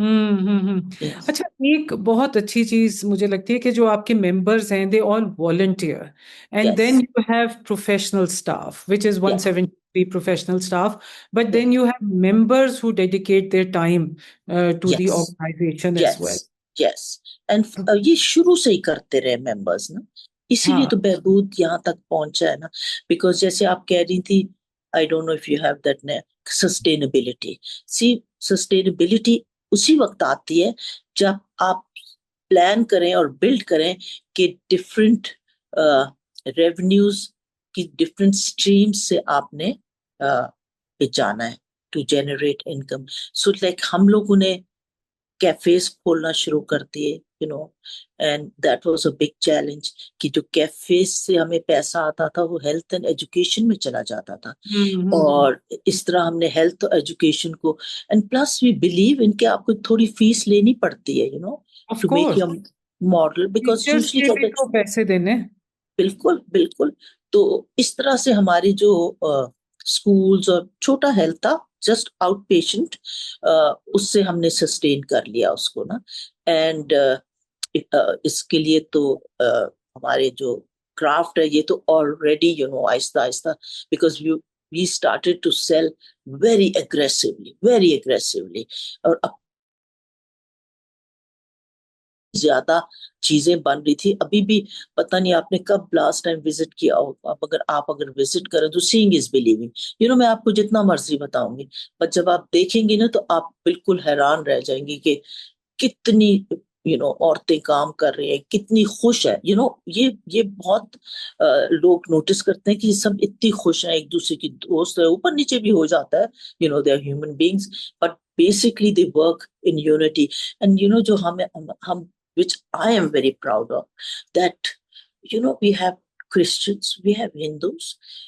Yes. अच्छा, एक बहुत अच्छी चीज मुझे लगती है कि जो आपके मेंबर्स हैं, they all volunteer, and then Yes. You have professional staff which is Yeah. 173 professional staff, but Yeah. Then you have members who dedicate their time to the Yes. Organisation as well. Yes, yes. And ये शुरू से ही करते रहे members ना, इसीलिए हाँ, तो बहबूद यहाँ तक पहुंचा है ना। बिकॉज जैसे आप कह रही थी, I don't know if you have that ने, सस्टेनेबिलिटी। सी, सस्टेनेबिलिटी उसी वक्त आती है जब आप प्लान करें और बिल्ड करें कि डिफरेंट रेवेन्यूज की डिफरेंट स्ट्रीम्स से आपने पे जाना है to generate income. So like हम लोगों ने कैफेज खोलना शुरू कर दिए, and that was a big challenge कि जो कैफेज से हमें पैसा आता था वो हेल्थ एंड एजुकेशन में चला जाता था। और इस तरह हमने हेल्थ और एजुकेशन को, एंड प्लस वी बिलीव इनके आपको थोड़ी फीस लेनी पड़ती है, of to make course, your model, because teachers usually के भी कहते तो पैसे देने। बिल्कुल बिल्कुल। तो इस तरह से हमारी जो स्कूल्स और छोटा हेल्थ था, जस्ट आउट पेशेंट, उससे हमने सस्टेन कर लिया उसको ना। एंड इसके लिए तो हमारे जो क्राफ्ट है ये तो ऑलरेडी आहिस्ता आहिस्ता, because you we started to sell very aggressively. और ज्यादा चीजें बन रही थी अभी भी। पता नहीं आपने कब लास्ट टाइम विजिट किया हो, आप अगर विजिट करें तो सीइंग इज बिलीविंग। मैं आपको जितना मर्जी बताऊंगी, पर जब आप देखेंगे ना तो आप बिल्कुल हैरान रह जाएंगे कि कितनी औरतें काम कर रही हैं, कितनी खुश है। ये बहुत लोग नोटिस करते हैं कि सब इतनी खुश हैं, एक दूसरे की दोस्त है, ऊपर नीचे भी हो जाता है, they are human beings, but basically they work in unity. And जो हम which I am very proud of, that we have Christians, we have Hindus,